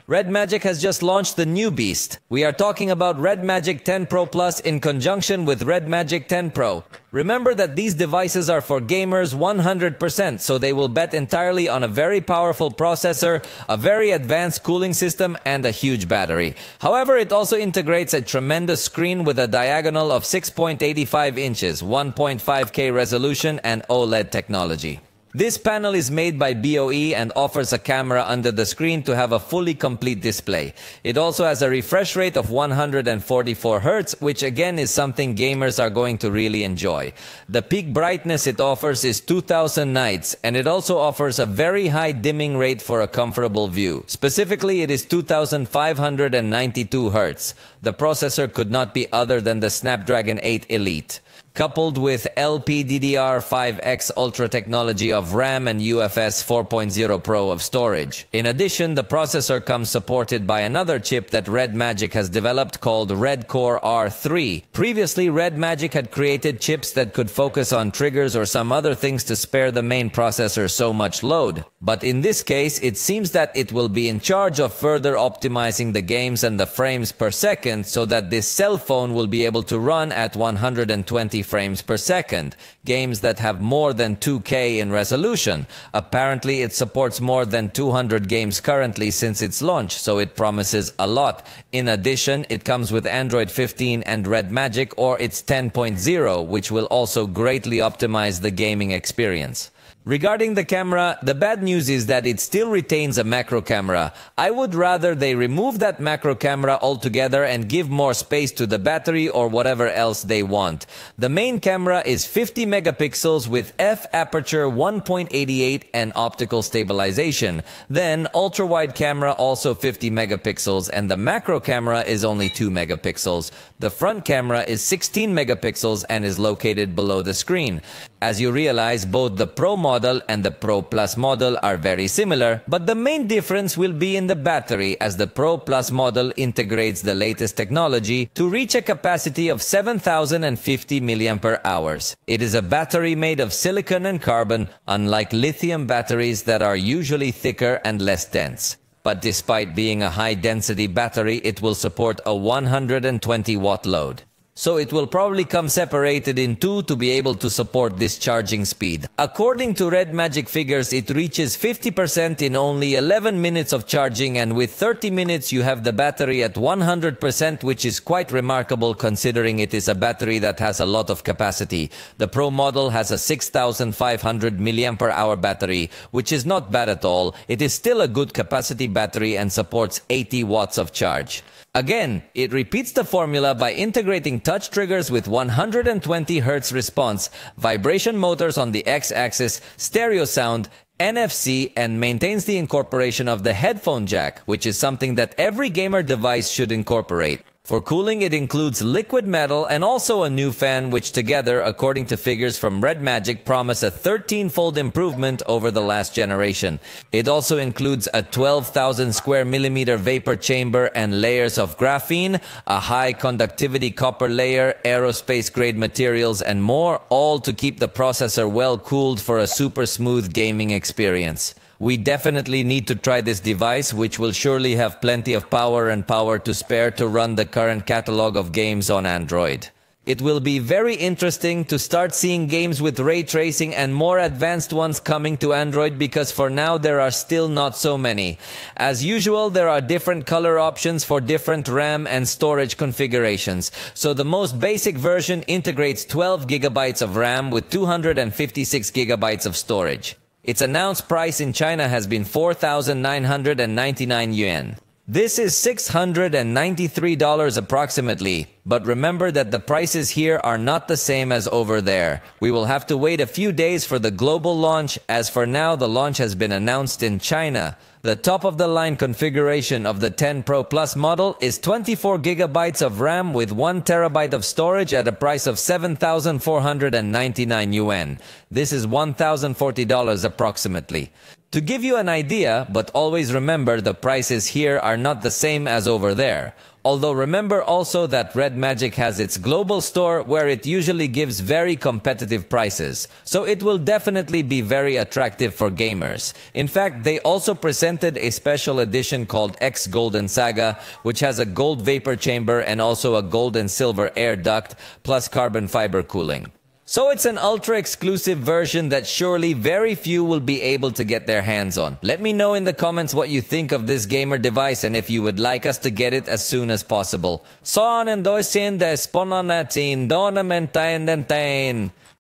REDMAGIC has just launched the new beast. We are talking about REDMAGIC 10 Pro Plus in conjunction with REDMAGIC 10 Pro. Remember that these devices are for gamers 100%, so they will bet entirely on a very powerful processor, a very advanced cooling system, and a huge battery. However, it also integrates a tremendous screen with a diagonal of 6.85 inches, 1.5K resolution, and OLED technology. This panel is made by BOE and offers a camera under the screen to have a fully complete display. It also has a refresh rate of 144 Hz, which again is something gamers are going to really enjoy. The peak brightness it offers is 2000 nits, and it also offers a very high dimming rate for a comfortable view. Specifically, it is 2592 Hz. The processor could not be other than the Snapdragon 8 Elite, coupled with LPDDR5X Ultra technology of RAM and UFS 4.0 Pro of storage. In addition, the processor comes supported by another chip that REDMAGIC has developed called RedCore R3. Previously, REDMAGIC had created chips that could focus on triggers or some other things to spare the main processor so much load. But in this case, it seems that it will be in charge of further optimizing the games and the frames per second so that this cell phone will be able to run at 120 frames per second, games that have more than 2K in resolution. Apparently, it supports more than 200 games currently since its launch, so it promises a lot. In addition, it comes with Android 15 and REDMAGIC or its 10.0, which will also greatly optimize the gaming experience. Regarding the camera, the bad news is that it still retains a macro camera. I would rather they remove that macro camera altogether and give more space to the battery or whatever else they want. The main camera is 50 megapixels with f-aperture 1.88 and optical stabilization. Then ultra-wide camera also 50 megapixels and the macro camera is only 2 megapixels. The front camera is 16 megapixels and is located below the screen. As you realize, both the Pro model and the Pro Plus model are very similar, but the main difference will be in the battery, as the Pro Plus model integrates the latest technology to reach a capacity of 7050 mAh. It is a battery made of silicon and carbon, unlike lithium batteries that are usually thicker and less dense. But despite being a high-density battery, it will support a 120-watt load. So it will probably come separated in two to be able to support this charging speed. According to REDMAGIC figures, it reaches 50% in only 11 minutes of charging, and with 30 minutes you have the battery at 100%, which is quite remarkable considering it is a battery that has a lot of capacity. The Pro model has a 6500 mAh battery, which is not bad at all. It is still a good capacity battery and supports 80 watts of charge. Again, it repeats the formula by integrating touch triggers with 120 Hz response, vibration motors on the X-axis, stereo sound, NFC, and maintains the incorporation of the headphone jack, which is something that every gamer device should incorporate. For cooling, it includes liquid metal and also a new fan, which together, according to figures from REDMAGIC, promise a 13-fold improvement over the last generation. It also includes a 12,000 square millimeter vapor chamber and layers of graphene, a high conductivity copper layer, aerospace-grade materials, and more, all to keep the processor well cooled for a super smooth gaming experience. We definitely need to try this device, which will surely have plenty of power and power to spare to run the current catalog of games on Android. It will be very interesting to start seeing games with ray tracing and more advanced ones coming to Android, because for now there are still not so many. As usual, there are different color options for different RAM and storage configurations. So the most basic version integrates 12 gigabytes of RAM with 256 gigabytes of storage. Its announced price in China has been 4,999 yuan. This is $693 approximately, but remember that the prices here are not the same as over there. We will have to wait a few days for the global launch, as for now the launch has been announced in China. The top-of-the-line configuration of the 10 Pro Plus model is 24 gigabytes of RAM with 1 terabyte of storage at a price of 7,499 yuan. This is $1,040 approximately. To give you an idea, but always remember the prices here are not the same as over there. Although remember also that REDMAGIC has its global store where it usually gives very competitive prices, so it will definitely be very attractive for gamers. In fact, they also presented a special edition called X Golden Saga, which has a gold vapor chamber and also a gold and silver air duct, plus carbon fiber cooling. So it's an ultra-exclusive version that surely very few will be able to get their hands on. Let me know in the comments what you think of this gamer device and if you would like us to get it as soon as possible. Son and doisin de spononatin donamentayin.